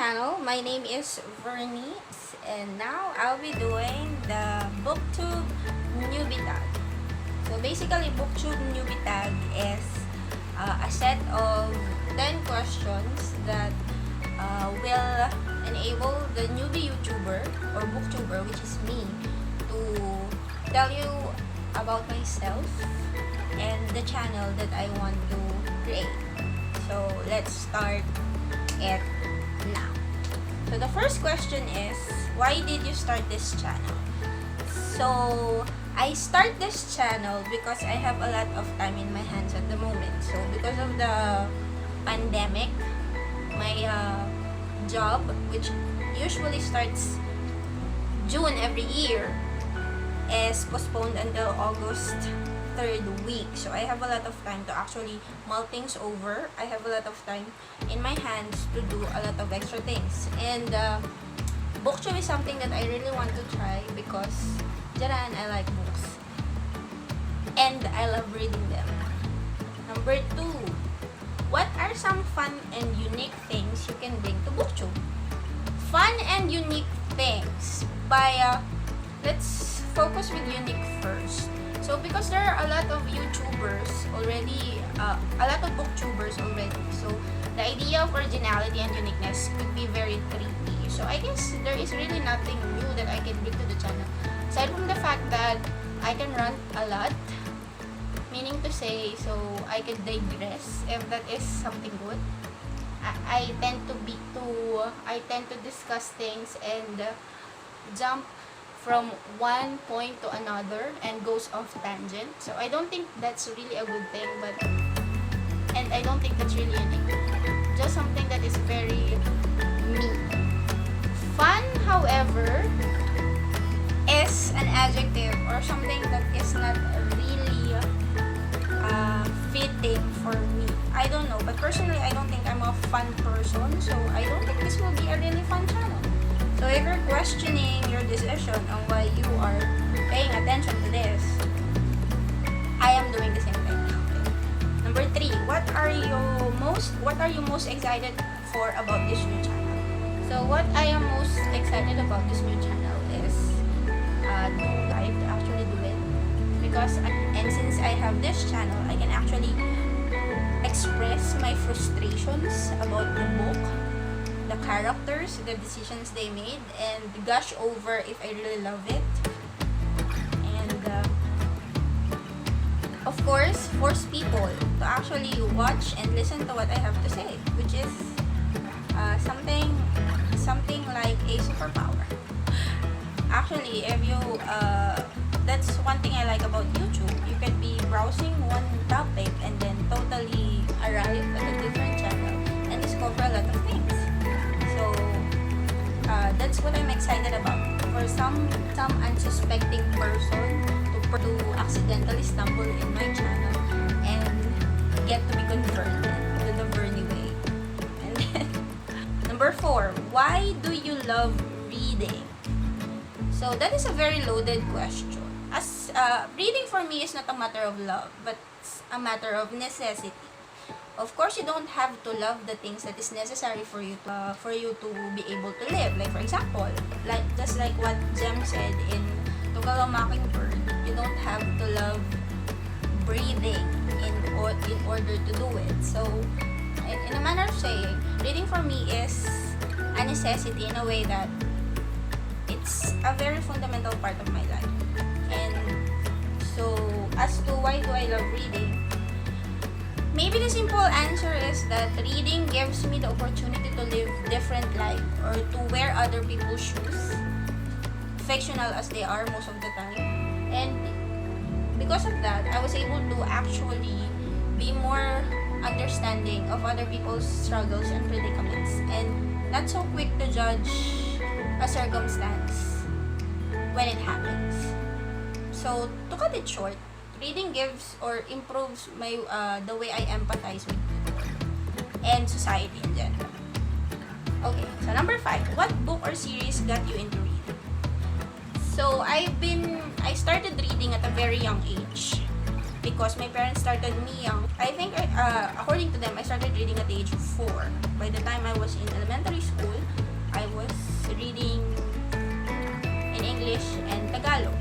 channel. My name is Vernice, and now I'll be doing the Booktube Newbie Tag. So basically, Booktube Newbie Tag is a set of 10 questions that will enable the newbie YouTuber or booktuber, which is me, to tell you about myself and the channel that I want to create. So let's start it now. So the first question is, why did you start this channel? So I start this channel because I have a lot of time in my hands at the moment. So because of the pandemic, my job, which usually starts June every year, is postponed until August 3rd week. So I have a lot of time to actually mull things over. I have a lot of time in my hands to do a lot of extra things. And booktube is something that I really want to try because jaran, I like books. And I love reading them. Number 2, what are some fun and unique things you can bring to booktube? Fun and unique things. Let's focus with unique first. So because there are a lot of YouTubers already, a lot of booktubers already, so the idea of originality and uniqueness could be very tricky. So I guess there is really nothing new that I can bring to the channel. Aside from the fact that I can rant a lot, meaning to say, so I can digress if that is something good. I tend to discuss things and jump from one point to another and goes off tangent. So I don't think that's really a good thing, and I don't think that's really unique. Just something that is very me. Fun, however, is an adjective or something that is not really fitting for me. I don't know, but personally I don't think I'm a fun person, so I don't think this will be a really fun channel. So if you're questioning your decision on why you are paying attention to this, I am doing the same thing. Number 3, what are you most excited for about this new channel? So what I am most excited about this new channel is to actually do it, because since I have this channel, I can actually express my frustrations about the book, the characters, the decisions they made, and gush over if I really love it. And of course, force people to actually watch and listen to what I have to say, which is something like a superpower. Actually, if you that's one thing I like about YouTube. You can be browsing one topic and then totally arrive at a different channel and discover a lot of things. So that's what I'm excited about. For some unsuspecting person to accidentally stumble in my channel and get to be converted to the Bernie way. And then number 4, why do you love reading? So that is a very loaded question. As reading for me is not a matter of love, but it's a matter of necessity. Of course, you don't have to love the things that is necessary for you to be able to live. Like for example, just like what Jem said in Tugal ang Mockingbird, you don't have to love breathing in order to do it. So, in a manner of saying, reading for me is a necessity in a way that it's a very fundamental part of my life. And so, as to why do I love reading, maybe the simple answer is that reading gives me the opportunity to live different life or to wear other people's shoes, fictional as they are most of the time. And because of that, I was able to actually be more understanding of other people's struggles and predicaments, and not so quick to judge a circumstance when it happens. So, to cut it short, reading gives or improves my the way I empathize with people and society in general. Okay, so number 5, what book or series got you into reading? So I started reading at a very young age because my parents started me young. I think, according to them, I started reading at the age of 4. By the time I was in elementary school, I was reading in English and Tagalog.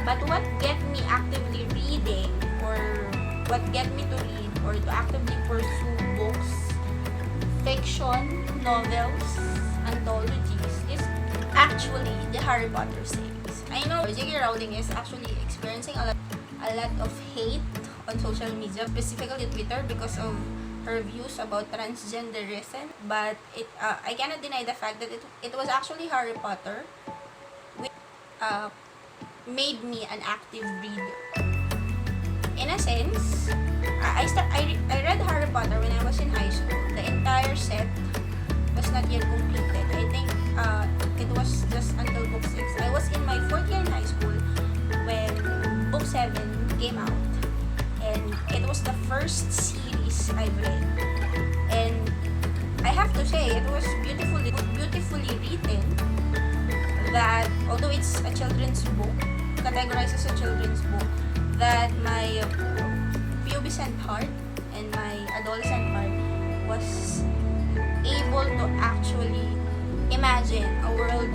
But what get me actively reading, or what get me to read or to actively pursue books, fiction, novels, anthologies, is actually the Harry Potter series. I know J.K. Rowling is actually experiencing a lot of hate on social media, specifically Twitter, because of her views about transgenderism. But I cannot deny the fact that it was actually Harry Potter which made me an active reader. In a sense, I read Harry Potter when I was in high school. The entire set was not yet completed. I think it was just until book 6. I was in my 4th year in high school when book 7 came out. And it was the first series I've read. And I have to say, it was beautifully written, that although it's a children's book, categorized as a children's book, that my pubescent heart and my adolescent heart was able to actually imagine a world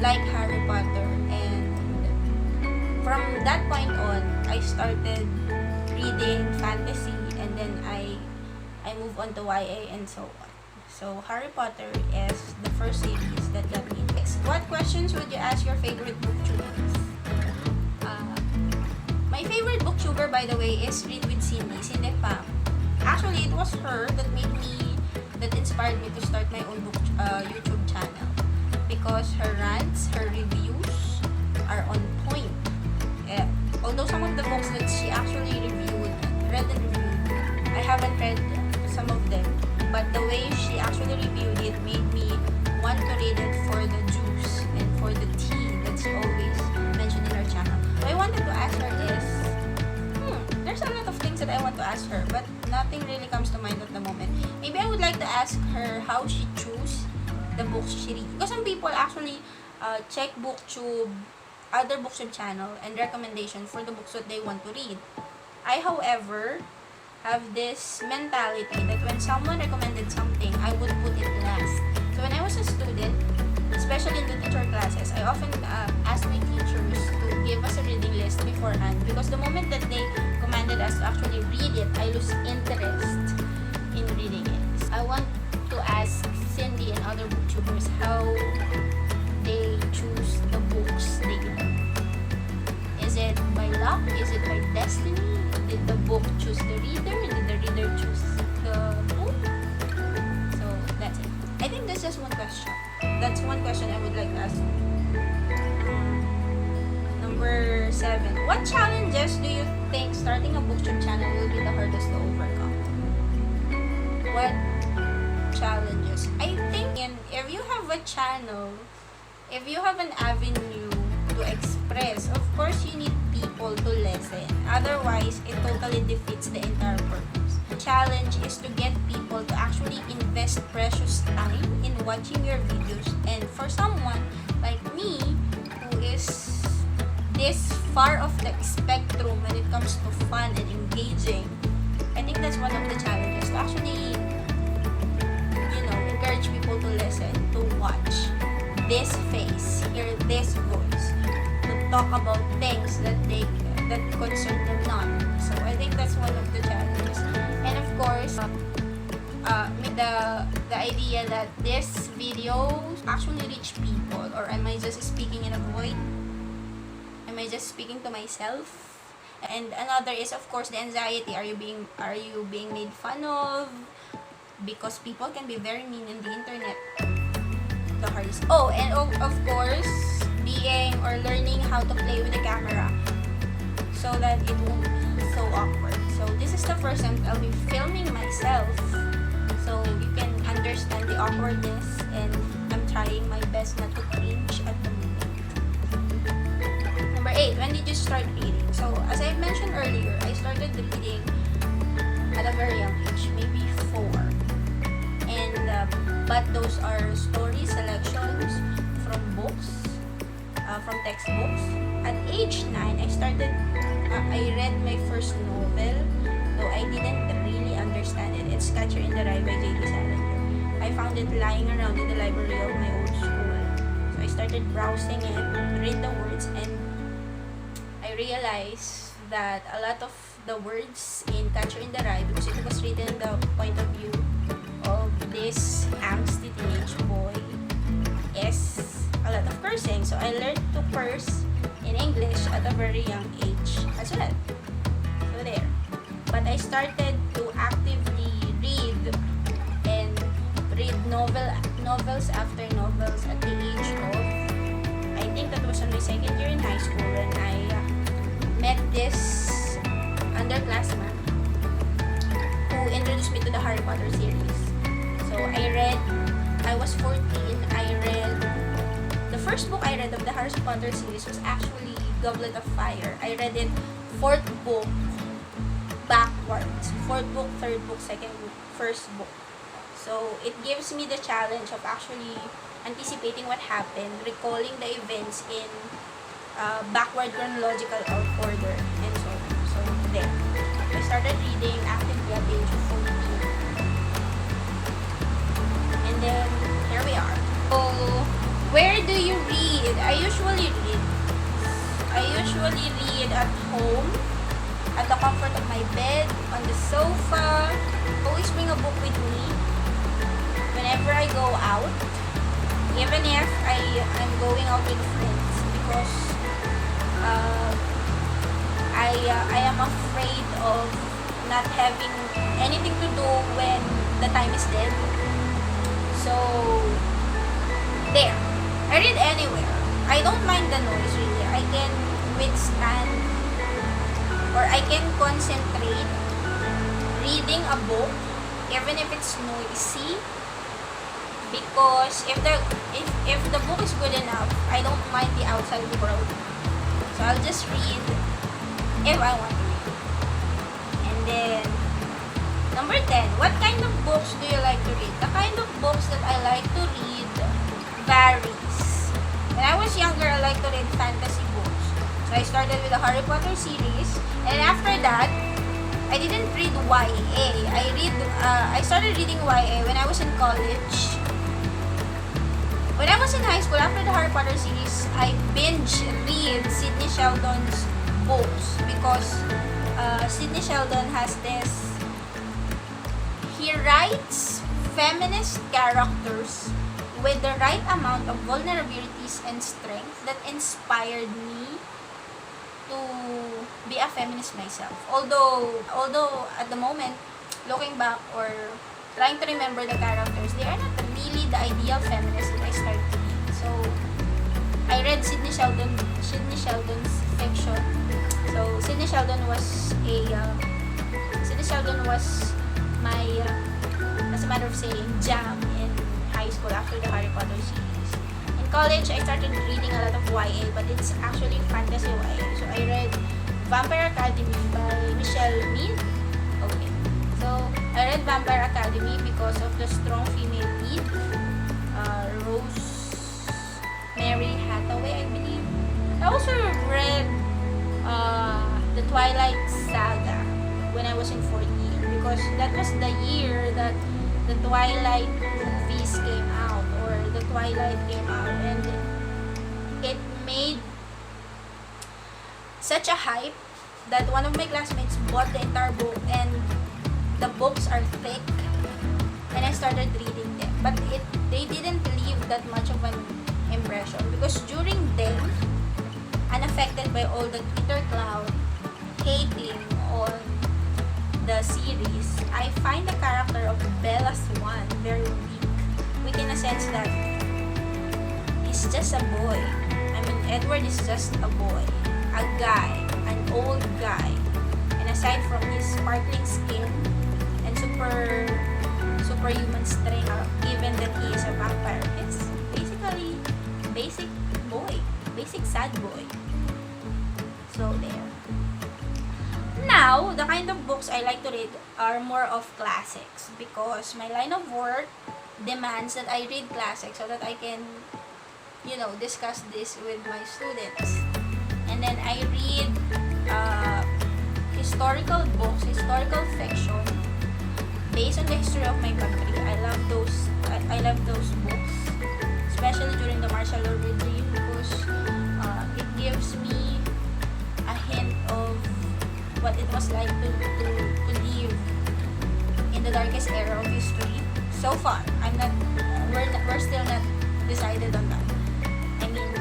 like Harry Potter. And from that point on, I started reading fantasy, and then I moved on to YA and so on. So Harry Potter is the first series that got me into this. What questions would you ask your favorite booktubers? My favorite booktuber, by the way, is Read with Cindy Pham. Actually, it was her that inspired me to start my own YouTube channel, because her rants, her reviews are on point. Although some of the books that she actually read and reviewed, I haven't read some of them, but the way she actually reviewed it made me want to read it for the juice and for the tea that she always mentioned in her channel. So I wanted to ask her is, there's a lot of things that I want to ask her, but nothing really comes to mind at the moment. Maybe I would like to ask her how she choose the books she reads. Because some people actually check Booktube, other Booktube channel, and recommendation for the books that they want to read. I, however, have this mentality that when someone recommended something, I would put it last. So when I was a student, especially in the teacher classes, I often asked my teachers to give us a reading list beforehand, because the moment that they commanded us to actually read it, I lose interest in reading it. I want to ask Cindy and other booktubers how they choose the books they read. Is it by luck? Is it by destiny? Did the book choose the reader? Did the reader choose the book? So that's it. I think that's just one question. That's one question I would like to ask. Number 7. What challenges do you think starting a booktube channel will be the hardest to overcome? What challenges? I think if you have a channel, if you have an avenue to express, of course you need people to listen. Otherwise, it totally defeats the entire purpose. The challenge is to get people to actually invest precious time in watching your videos. And for someone like me, who is this far off the spectrum when it comes to fun and engaging, I think that's one of the challenges, to actually, encourage people to listen, to watch this face, hear this voice, to talk about things that concern them not. So I think that's one of the challenges. And of course, with the idea that this video actually reach people, or am I just speaking in a void? Am I just speaking to myself? And another is, of course, the anxiety. Are you being made fun of? Because people can be very mean in the internet. The hardest. Oh, and of course, learning how to play with the camera so that it won't be so awkward. So this is the first time I'll be filming myself, so you can understand the awkwardness, and I'm trying my best not to cringe at the moment. Number 8, when did you start reading? So as I mentioned earlier, I started reading at a very young age, maybe 4. But those are story selections from books, from textbooks. at age 9, I read my first novel, though I didn't really understand it. It's Catcher in the Rye by J.D. Salinger. I found it lying around in the library of my old school. So I started browsing it, read the words, and I realized that a lot of the words in Catcher in the Rye, because it was written in the point of view of this angsty teenage boy, is a lot of cursing. So I learned to curse in English at a very young age as well. So there. But I started to actively read and read novels after novels at the age of, I think that was on my second year in high school, when I met this underclassman who introduced me to the Harry Potter series. So I was 14, the first book I read of the Harry Potter series was actually Goblet of Fire. I read it 4th book backwards. 4th book, 3rd book, 2nd book, 1st book. So it gives me the challenge of actually anticipating what happened, recalling the events in backward chronological order, and so on. So there. I started reading actively at the age of 14. And then, here we are. So, where do you read? I usually read at home, at the comfort of my bed, on the sofa. Always bring a book with me whenever I go out, even if I'm going out with friends, because I am afraid of not having anything to do when the time is dead. So, there. I read anywhere. I don't mind the noise, really. I can withstand, or I can concentrate reading a book even if it's noisy, because if the book is good enough, I don't mind the outside world. So I'll just read if I want to read. And then number 10, what kind of books do you like to read? The kind of books that I like to read varies. When I was younger, I liked to read fantasy books. So I started with the Harry Potter series, and after that, I didn't read YA. I started reading YA when I was in college. When I was in high school, after the Harry Potter series, I binge read Sidney Sheldon's books, because Sidney Sheldon has this, he writes feminist characters with the right amount of vulnerabilities and strength that inspired me to be a feminist myself. Although at the moment, looking back or trying to remember the characters, they are not really the ideal feminists that I started to be. So I read Sidney Sheldon's fiction. So Sidney Sheldon was my, as a matter of saying, jam in high school after the Harry Potter series. In college, I started reading a lot of YA, but it's actually fantasy YA. So I read Vampire Academy by Michelle Mead. Okay. So I read Vampire Academy because of the strong female lead, Rosemary Hathaway, I believe. I also read the Twilight Saga when I was in 4th year, because that was the year that the Twilight movies came out, or the Twilight came out, and it made such a hype that one of my classmates bought the entire book, and the books are thick, and I started reading them. But they didn't leave that much of an impression, because during then, unaffected by all the Twitter cloud hating on the series, I find the character of Bella Swan very weak. Weak in a sense that he's just a boy. I mean, Edward is just a boy, a guy, an old guy, and aside from his sparkling skin and superhuman strength, given that he is a vampire, it's basically basic boy, basic sad boy. So there. Now, the kind of books I like to read are more of classics, because my line of work demands that I read classics so that I can, discuss this with my students. And then I read historical books, historical fiction based on the history of my country. I love those books, especially during the martial law regime, because it gives me a hint of what it was like to live in the darkest era of history. So far, we're still not decided on that. I mean,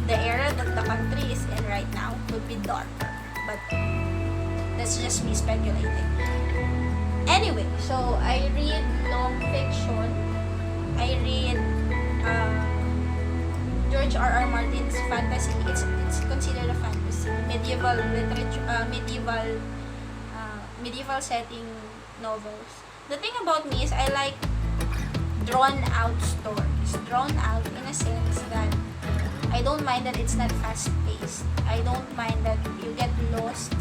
the era that the country is in right now could be darker, but that's just me speculating. Anyway, so I read non-fiction. I read George R.R. Martin's fantasy. It's considered a fantasy, medieval literature, medieval setting novels. The thing about me is I like drawn out stories. Drawn out in a sense that I don't mind that it's not fast paced. I don't mind that you get lost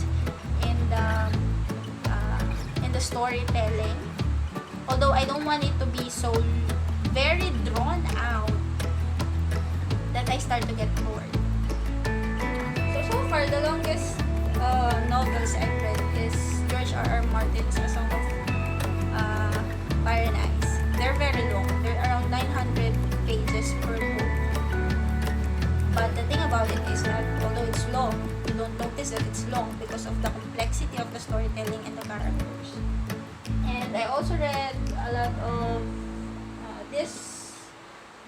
in the storytelling. Although I don't want it to be so very drawn out that I start to get bored. So far the longest novels I've read is George R.R. Martin's A Song of Fire and Ice. They're very long. They're around 900 pages per book. But the thing about it is that although it's long, you don't notice that it's long because of the complexity of the storytelling and the characters. And I also read a lot of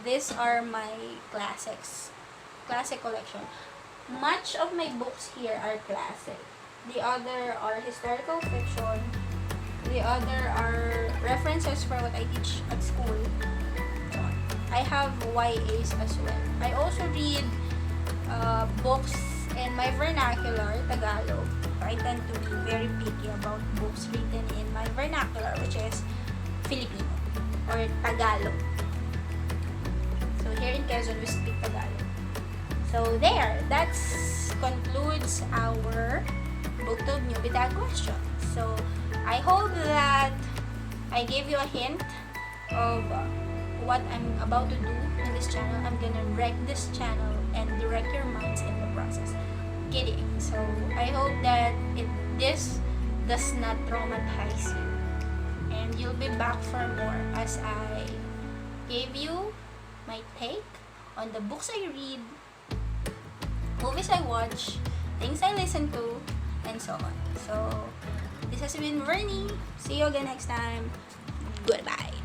these are my classic collection. Much of my books here are classic. The other are historical fiction. The other are references for what I teach at school. I have YAs as well. I also read books in my vernacular, Tagalog. I tend to be very picky about books written in my vernacular, which is Filipino or Tagalog. So here in Quezon, we speak Tagalog. So there, that concludes our Booktube Newbie Tag question. So I hope that I gave you a hint of what I'm about to do in this channel. I'm gonna wreck this channel and direct your minds in the process. Kidding. So I hope that this does not traumatize you, and you'll be back for more as I gave you my take on the books I read, movies I watch, things I listen to, and so on. So this has been Vernie. See you again next time. Goodbye.